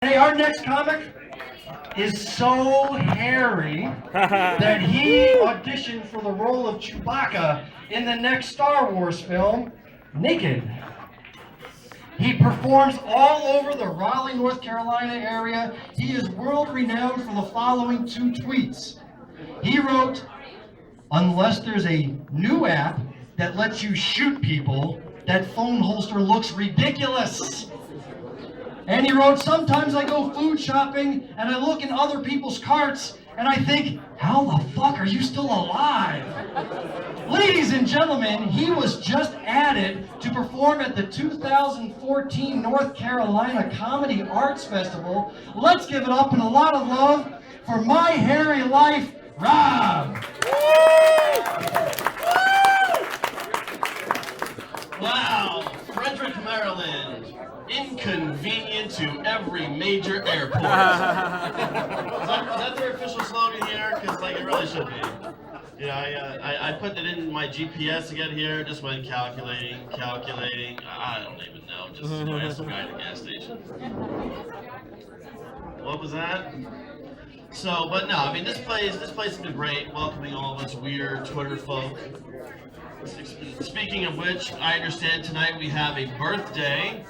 Hey, our next comic is so hairy that he auditioned for the role of Chewbacca in the next Star Wars film, naked. He performs all over the Raleigh, North Carolina area. He is world renowned for the following two tweets. He wrote, "Unless there's a new app that lets you shoot people, that phone holster looks ridiculous." And he wrote, "Sometimes I go food shopping and I look in other people's carts and I think, how the fuck are you still alive?" Ladies and gentlemen, he was just added to perform at the 2014 North Carolina Comedy Arts Festival. Let's give it up and a lot of love for my hairy life, Rob. Wow, Frederick, Maryland. Inconvenient to every major airport. is that their official slogan here? Because like it really should be. You know, I put it in my GPS to get here. Just went calculating. I don't even know. Just ask some guy at the gas station. What was that? So, but no, I mean this place has been great, welcoming all of us weird Twitter folk. Speaking of which, I understand tonight we have a birthday.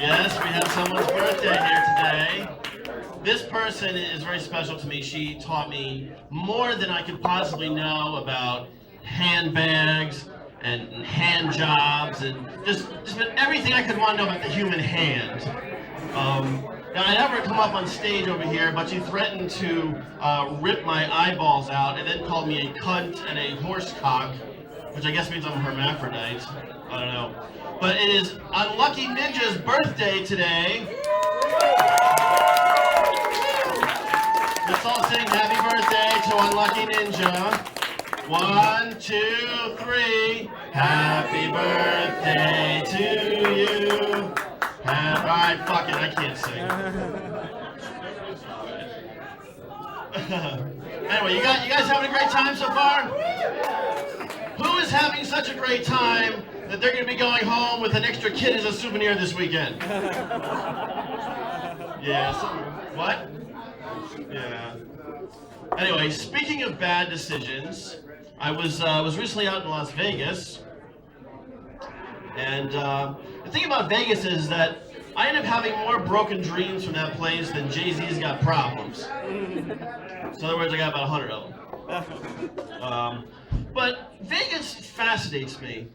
Yes, we have someone's birthday here today. This person is very special to me. She taught me more than I could possibly know about handbags and hand jobs and just everything I could want to know about the human hand. Now, I never come up on stage over here, but she threatened to rip my eyeballs out and then called me a cunt and a horsecock, which I guess means I'm a hermaphrodite. I don't know. But it is Unlucky Ninja's birthday today. Let's all sing happy birthday to Unlucky Ninja. 1, 2, 3. Happy birthday to you. Alright, fuck it, I can't sing. Anyway, you guys having a great time so far? Who is having such a great time that they're going to be going home with an extra kid as a souvenir this weekend? Yeah, what? Yeah. Anyway, speaking of bad decisions, I was recently out in Las Vegas, and the thing about Vegas is that I end up having more broken dreams from that place than Jay-Z's got problems. So in other words, I got about 100 of them. But Vegas fascinates me.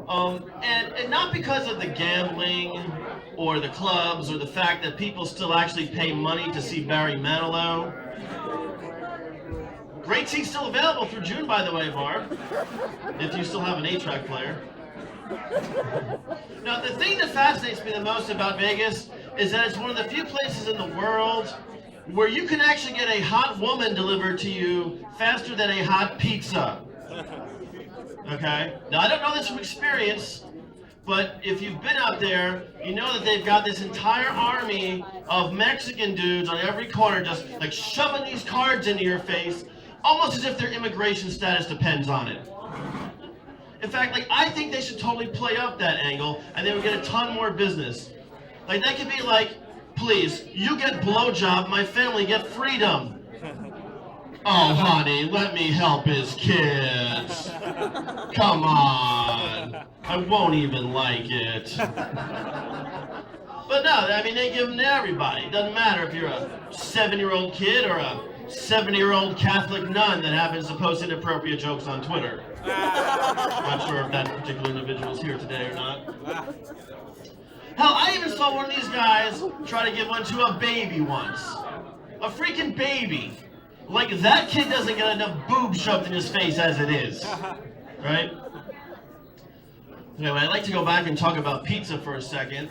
And not because of the gambling or the clubs or the fact that people still actually pay money to see Barry Manilow. Great seats still available through June, by the way, Barb, if you still have an 8-track player. Now, the thing that fascinates me the most about Vegas is that it's one of the few places in the world where you can actually get a hot woman delivered to you faster than a hot pizza. Okay? Now, I don't know this from experience, but if you've been out there, you know that they've got this entire army of Mexican dudes on every corner just like shoving these cards into your face, almost as if their immigration status depends on it. In fact, like, I think they should totally play up that angle, and they would get a ton more business. Like, they could be like, "Please, you get blowjob, my family get freedom." "Oh, honey, let me help his kids. Come on. I won't even like it." But no, I mean, they give them to everybody. It doesn't matter if you're a 7-year-old kid or a 70-year-old Catholic nun that happens to post inappropriate jokes on Twitter. Not sure if that particular individual is here today or not. Hell, I even saw one of these guys try to give one to a baby once. A freaking baby. Like, that kid doesn't get enough boob shoved in his face as it is. Right? Anyway, I'd like to go back and talk about pizza for a second.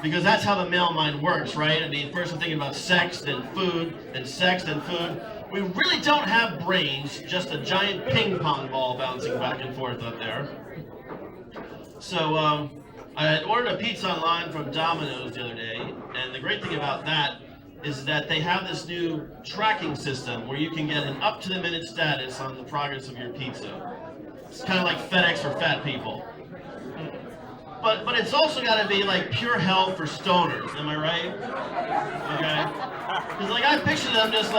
Because that's how the male mind works, right? I mean, first I'm thinking about sex, then food, then sex, then food. We really don't have brains, just a giant ping pong ball bouncing back and forth up there. So, I had ordered a pizza online from Domino's the other day, and the great thing about that is that they have this new tracking system where you can get an up-to-the-minute status on the progress of your pizza. It's kind of like FedEx for fat people. but it's also got to be like pure hell for stoners. Am I right? Okay. Because like I picture them just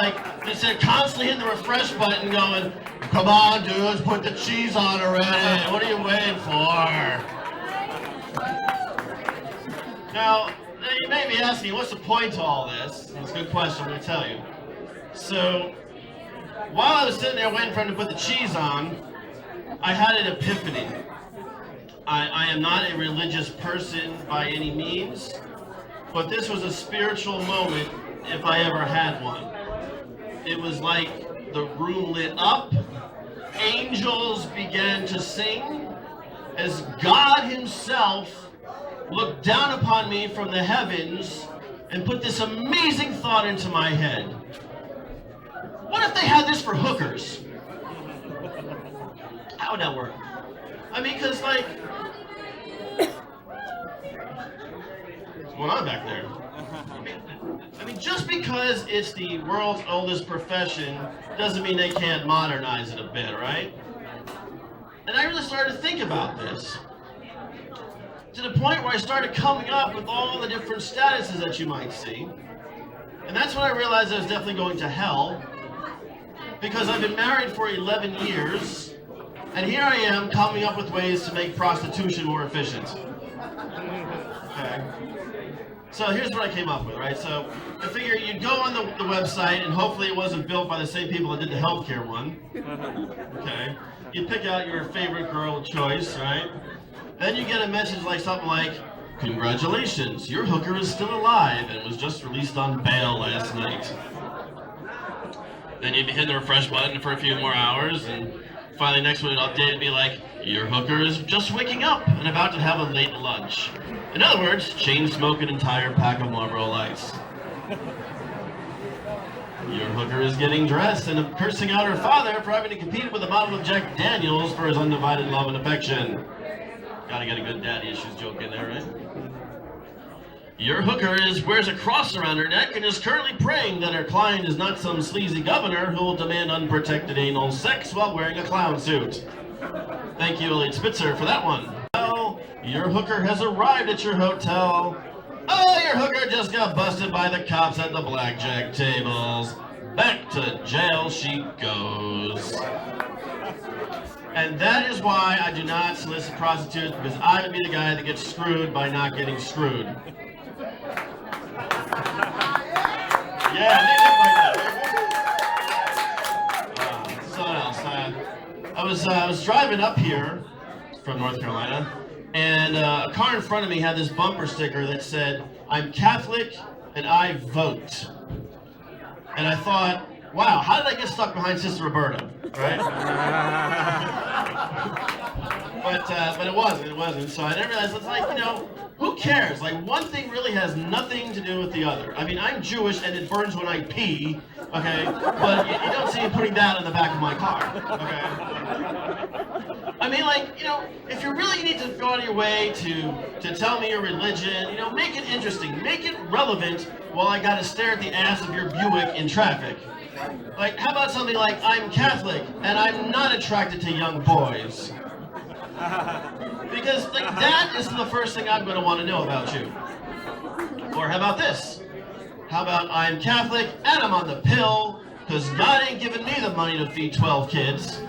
constantly hitting the refresh button, going, "Come on, dudes, put the cheese on already. What are you waiting for?" Now you may be asking, what's the point to all this? It's a good question. I'm going to tell you. So while I was sitting there waiting for him to put the cheese on, I had an epiphany. I am not a religious person by any means, but this was a spiritual moment if I ever had one. It was like the room lit up, angels began to sing, as God himself looked down upon me from the heavens and put this amazing thought into my head. What if they had this for hookers? How would that work? I mean, because like, what's going on back there? I mean, just because it's the world's oldest profession doesn't mean they can't modernize it a bit, right? And I really started to think about this, to the point where I started coming up with all the different statuses that you might see. And that's when I realized I was definitely going to hell, because I've been married for 11 years, and here I am coming up with ways to make prostitution more efficient. Okay. So here's what I came up with, right? So I figure you'd go on the website, and hopefully it wasn't built by the same people that did the healthcare one. Okay. You'd pick out your favorite girl of choice, right? Then you get a message like something like, "Congratulations, your hooker is still alive and was just released on bail last night." Then you'd be hitting the refresh button for a few more hours, and finally next one would update and be like, "Your hooker is just waking up and about to have a late lunch." In other words, chain smoke an entire pack of Marlboro Lights. Your hooker is getting dressed and cursing out her father for having to compete with a bottle of Jack Daniels for his undivided love and affection. Gotta get a good daddy issues joke in there, right? Your hooker wears a cross around her neck and is currently praying that her client is not some sleazy governor who will demand unprotected anal sex while wearing a clown suit. Thank you, Elliot Spitzer, for that one. Oh, your hooker has arrived at your hotel. Oh, your hooker just got busted by the cops at the blackjack tables. Back to jail she goes. And that is why I do not solicit prostitutes, because I would be the guy that gets screwed by not getting screwed. Yeah, they look like that. Something else. I was driving up here from North Carolina, and a car in front of me had this bumper sticker that said, "I'm Catholic and I vote." And I thought, wow, how did I get stuck behind Sister Roberta, right? But it wasn't. So I didn't realize, it's like, who cares? Like, one thing really has nothing to do with the other. I mean, I'm Jewish and it burns when I pee, okay? But you don't see me putting that on the back of my car, okay? I mean, like, if you really need to go out of your way to tell me your religion, make it interesting, make it relevant while I gotta stare at the ass of your Buick in traffic. Like, how about something like, "I'm Catholic and I'm not attracted to young boys." Because, like, that isn't the first thing I'm going to want to know about you. Or how about this? How about, "I'm Catholic and I'm on the pill because God ain't giving me the money to feed 12 kids."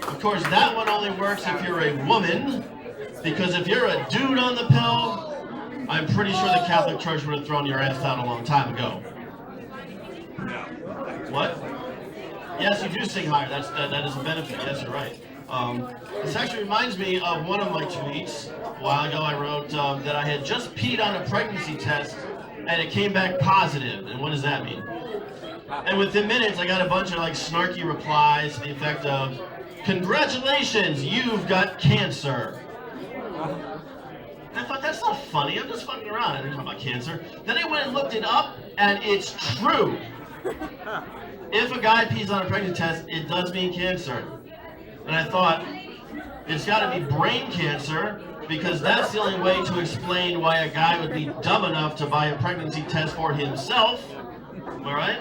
Of course, that one only works if you're a woman, because if you're a dude on the pill, I'm pretty sure the Catholic Church would have thrown your ass out a long time ago. What? Yes, you do sing higher. That is a benefit. Yes, you're right. This actually reminds me of one of my tweets. A while ago I wrote that I had just peed on a pregnancy test and it came back positive. And what does that mean? And within minutes I got a bunch of like snarky replies to the effect of, "Congratulations, you've got cancer." And I thought, that's not funny. I'm just fucking around. I didn't talk about cancer. Then I went and looked it up, and it's true. If a guy pees on a pregnancy test, it does mean cancer. And I thought, it's got to be brain cancer, because that's the only way to explain why a guy would be dumb enough to buy a pregnancy test for himself. Am I right?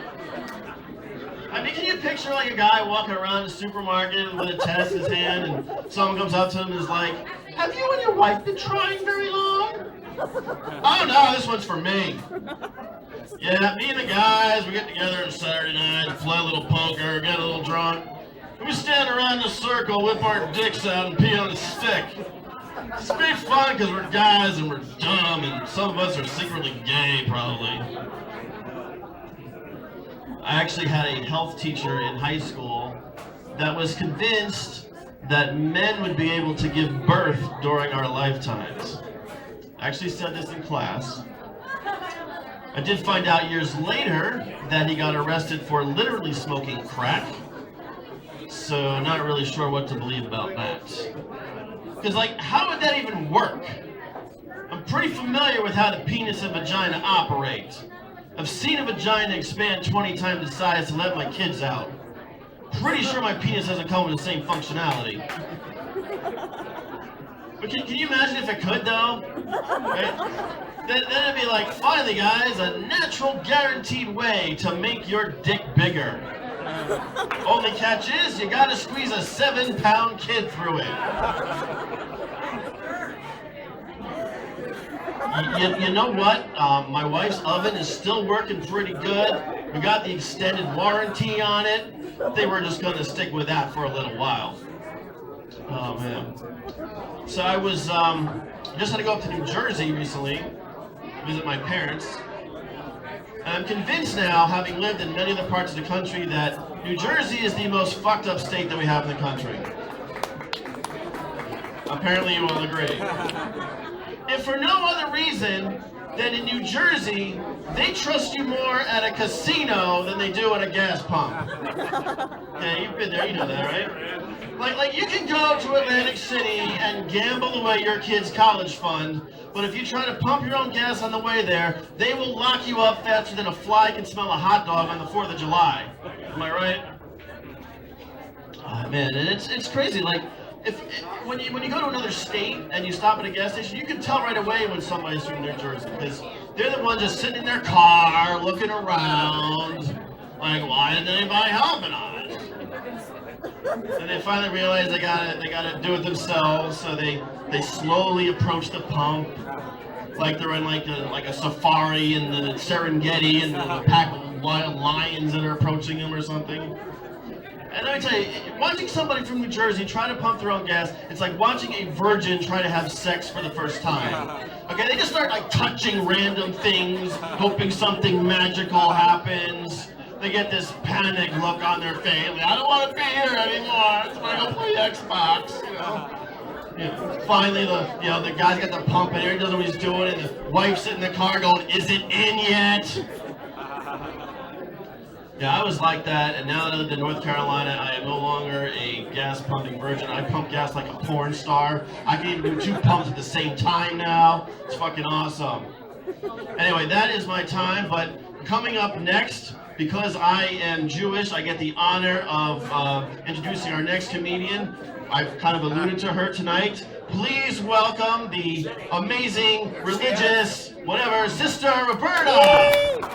I mean, can you picture like a guy walking around the supermarket with a test in his hand, and someone comes up to him and is like, have you and your wife been trying very long? Oh no, this one's for me. Yeah, me and the guys, we get together on Saturday night, play a little poker, get a little drunk. We stand around in a circle, whip our dicks out, and pee on a stick. It's great fun because we're guys and we're dumb, and some of us are secretly gay, probably. I actually had a health teacher in high school that was convinced that men would be able to give birth during our lifetimes. I actually said this in class. I did find out years later that he got arrested for literally smoking crack. So not really sure what to believe about that. Because like, how would that even work? I'm pretty familiar with how the penis and vagina operate. I've seen a vagina expand 20 times the size to let my kids out. Pretty sure my penis doesn't come with the same functionality. But can you imagine if it could though? Right? Then it'd be like, finally guys, a natural guaranteed way to make your dick bigger. Only catch is, you gotta squeeze a 7-pound kid through it. You know what? My wife's oven is still working pretty good. We got the extended warranty on it. They were just gonna stick with that for a little while. Oh man. So I was, just had to go up to New Jersey recently, visit my parents. And I'm convinced now, having lived in many other parts of the country, that New Jersey is the most fucked up state that we have in the country. Apparently you will agree. If for no other reason than in New Jersey, they trust you more at a casino than they do at a gas pump. Yeah, you've been there, you know that, right? Like you can go to Atlantic City and gamble away your kid's college fund, but if you try to pump your own gas on the way there, they will lock you up faster than a fly can smell a hot dog on the 4th of July. Am I right? Oh man, and it's crazy. Like, when you go to another state and you stop at a gas station, you can tell right away when somebody's from New Jersey because they're the ones just sitting in their car, looking around, like, why isn't anybody helping us? And they finally realize they gotta do it themselves, so they slowly approach the pump, like they're in like a safari in the Serengeti and a pack of wild lions that are approaching them or something. And let me tell you, watching somebody from New Jersey try to pump their own gas, it's like watching a virgin try to have sex for the first time. Okay, they just start like touching random things, hoping something magical happens. They get this panic look on their face, like, I don't want to be here anymore, I just want to go play Xbox, you know. Finally, the guy's got the pump in here, he doesn't know what he's doing, and the wife's sitting in the car going, is it in yet? Yeah, I was like that, and now that I live in North Carolina, I am no longer a gas pumping virgin. I pump gas like a porn star. I can even do 2 pumps at the same time now. It's fucking awesome. Anyway, that is my time, but coming up next, because I am Jewish, I get the honor of introducing our next comedian. I've kind of alluded to her tonight. Please welcome the amazing, religious, whatever, Sister Roberta!